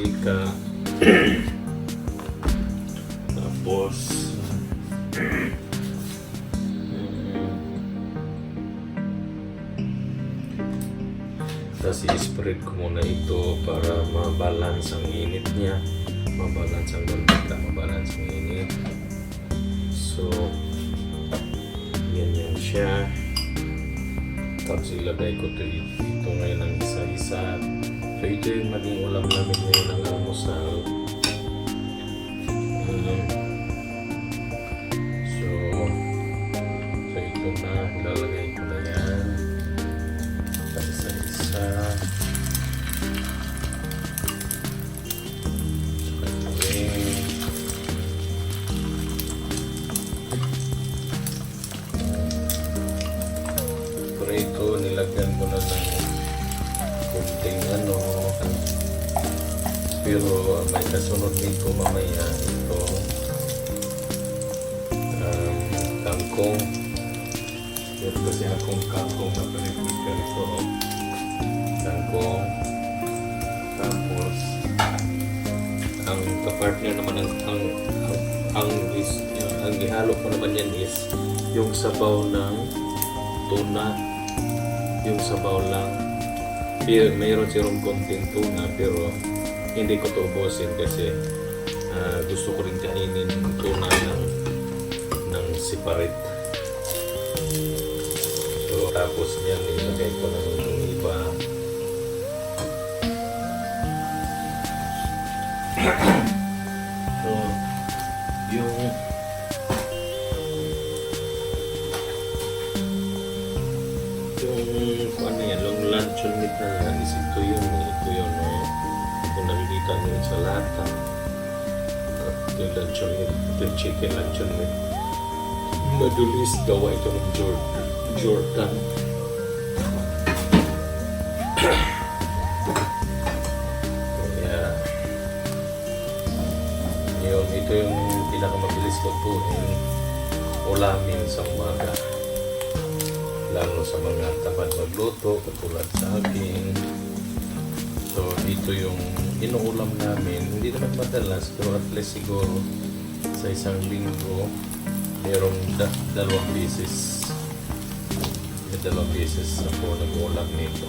mantika. Tapos tapos i-spread ko muna ito para mabalance ang init niya, mabalance ang mantika, mabalance ang init. So yan siya. Tapos ilagay ko ito ngayon ng isa-isa. So ito yung maging ulam namin ngayon ng almusal. So ito na, ilalagay ko na yan. Tapos isa-isa. Pero ito, nilagyan ko na ng kunting pero may kasunod nito mamaya ito kangkong. Pero kasi akong kangkong na pinipika ito, kangkong. Tapos ang kapartner naman ang ihalo ko naman yan is yung sabaw ng tuna, yung sabaw lang. Pero mayroon siyang konting tuna pero hindi ko ito ubusin kasi gusto ko rin kainin tuna ng separate. So tapos yan, nilagay ko na yung iba. So yung ano yan, long luncheon meat na yan is ito yun kung nakikita nyo sa lata. Ito yung luncheon meat, ito yung chicken luncheon meat. Madulis gawa ito ng Jordan. Kaya yun, ito yung pinakamabilis lutuin ulamin sa umaga, lalo sa mga tamad magluto katulad sa akin. So ito yung inuulam namin, hindi naman madalas pero at least siguro sa isang linggo mayroong dalawang beses ako nag-ulam nito.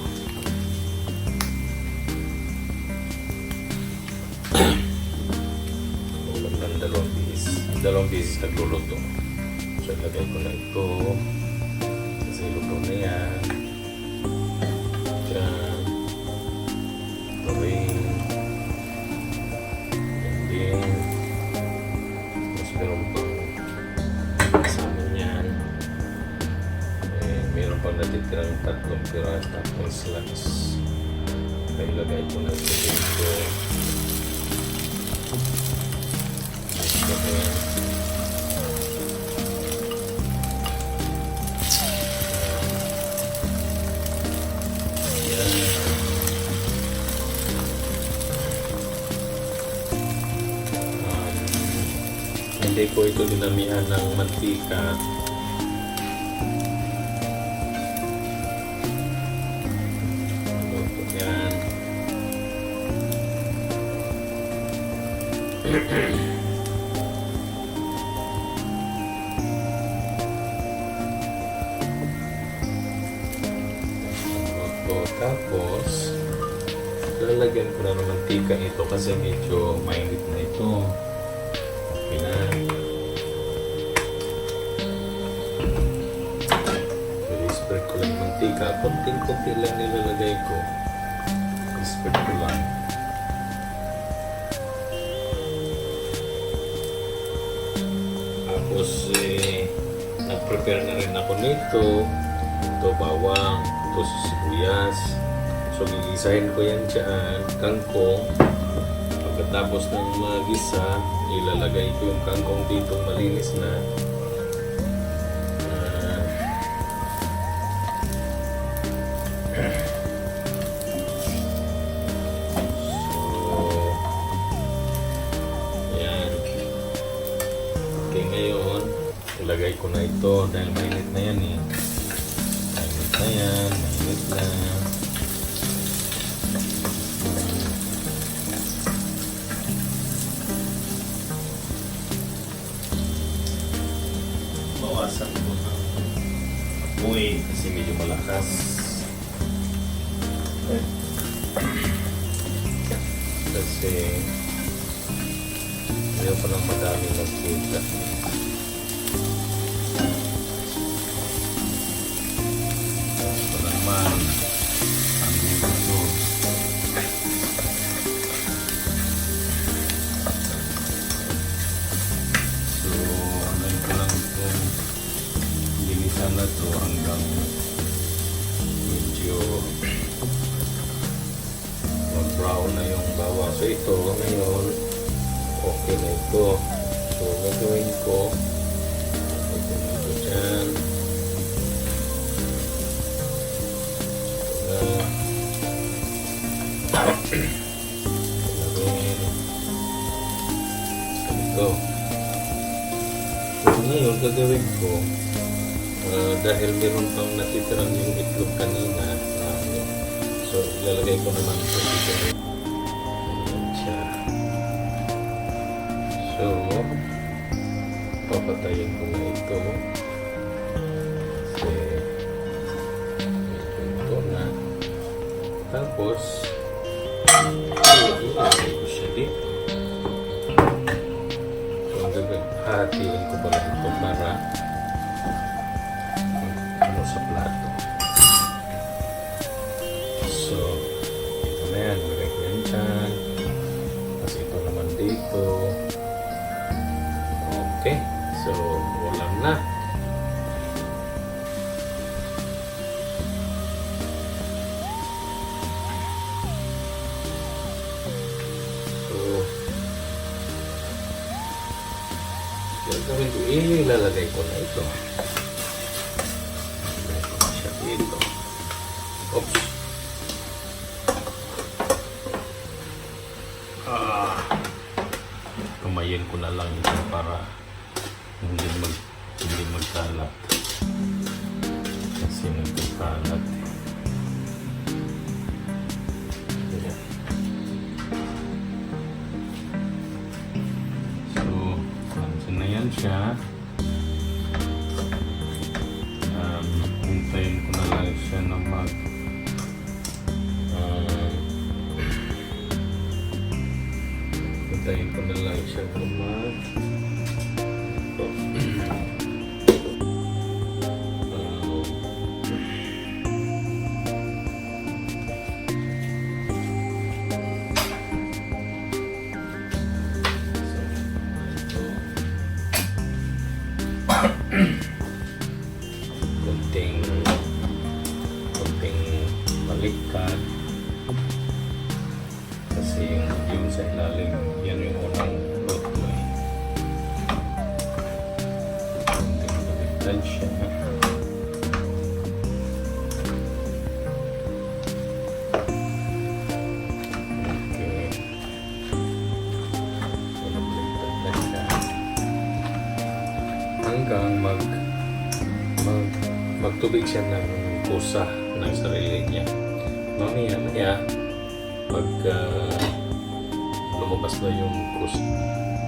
Ulam ng dalawang beses nagluluto. So ilagay ko na ito kasi luto na yan. Diyan tuwing yan din. Tapos meron pang kasama yan, meron pang natitirang 3 piraso tapos slots. Kaya ilagay ko na ito dito. Hindi ko ito dinamihan ng mantika. Yan. Tapos lalagyan ko na ng mantika ito kasi medyo mainit na ito. I-spread ko lang mantika, konting-konti lang nilalagay ko. I-spread ko lang. Tapos nag-prepare na rin ako nito. Ito bawang, ito sibuyas. So gigisahin ko yan dyan, kangkong. Pagkatapos ng magisa, ilalagay ko yung kangkong dito malinis na. Okay, ngayon ilagay ko na ito dahil mainit na yan eh. Mainit na. amoy kasi medyo malakas. Kasi ayaw pa ng madami magpunta. Ito naman ang gusto. So, ano ko lang itong ginisan na to hanggang medyo mag-brown na yung bawang. So, ito ngayon okay na ito. So, gagawin ko ito na ito dyan. Ito. So, ngayon gagawin ko dahil meron pang natitirang yung itlog kanina so, ilalagay ko naman ito dito. Ayan siya. So, papatayin ko na ito. Kasi, medyo ito na. Tapos, ilalagay ko siya dito. So, hatiin ko pala ito para ano sa plato. So, ito na yan. Lagay ko yan dyan. Tapos ito naman dito. Okay, so ulam na. So, gagawin ko, ilalagay ko na ito. Ilalagay ko na siya dito. Oops. Kamayin ko na lang ito para hindi magkalat kasi nagkakalat. Ayan. So, nandiyan na yan siya. Hintayin ko na lang siya na hintayin ko na lang siya na konting baliktad kasi yung sa ilalim yan yung unang luto eh. Konting baliktad siya. Okay, so nabaliktad na siya hanggang magtubig siya ng kusa ng sarili niya. Mamaya pag lumabas na yung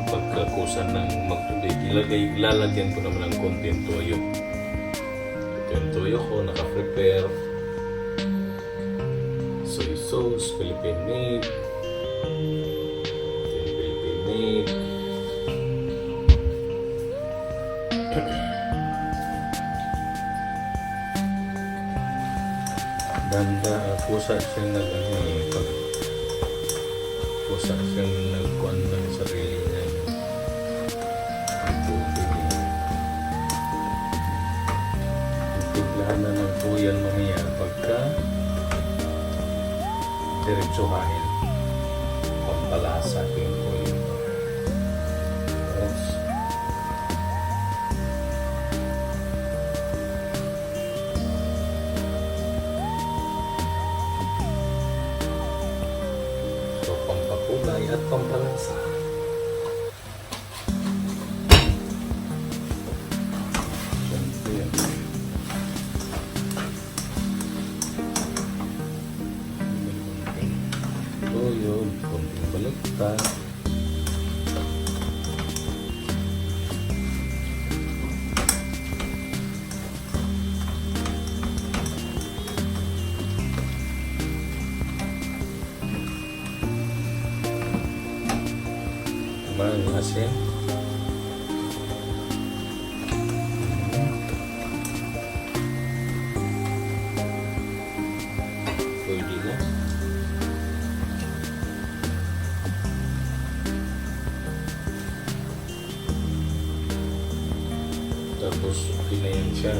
pagkakusa ng magtubig, ilalagyan ko naman ng konting toyo. Ito yung toyo ko, naka-prepare. Soy sauce, Philippine made. Ito yung Philippine made. Danda, pusa siyang pag pusa siyang nagkuhan ng sarili niya. Ang tubig niya. Tiglahan na ng tuyan mamaya pagka diretsuhahin. Pampalasa yung tuyan. Tapos, pampakulay at pampalasa. Siyempre, toyo, konting baliktad. ba yung asin? Pwede na. Tapos okay na yan siya.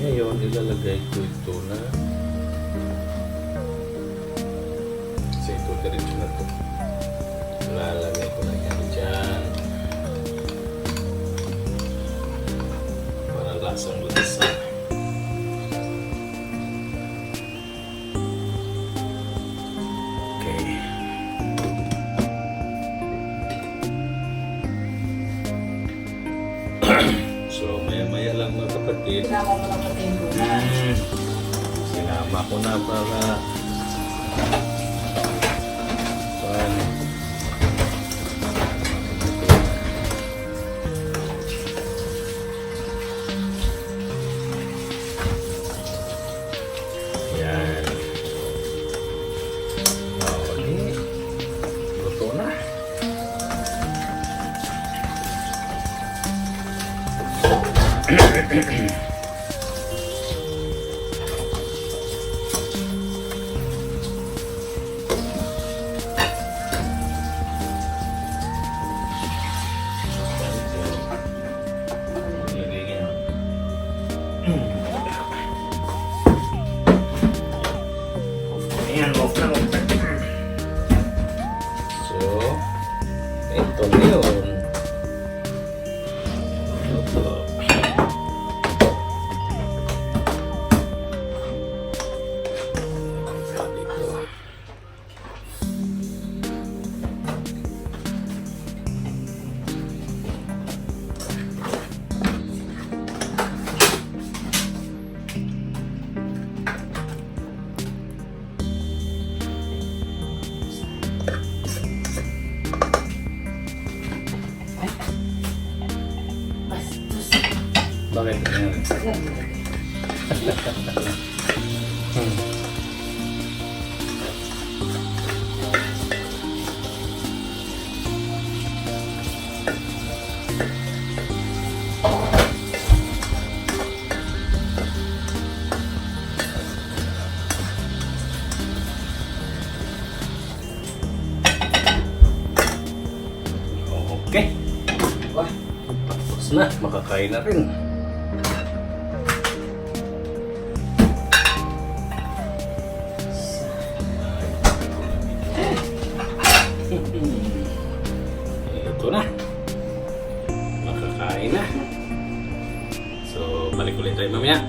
Ngayon, ilalagay ko ito na kasi ito diretso na ito. Ilalagay ko na yan dyan para lasang lasa. Okay. So, maya-maya lang mga kapatid. Sinama mo lang pati yung gula. Sinama ko na para paano. Yan. Okay. Luto na. Ayan, off na. So, ito na yun. Ito. Sabi ko. Bastos. Bakit yan? Okay. Wah, tapos na. Makakain na rin. Ito na. Makakain na. So, balik ulit tayo mamaya.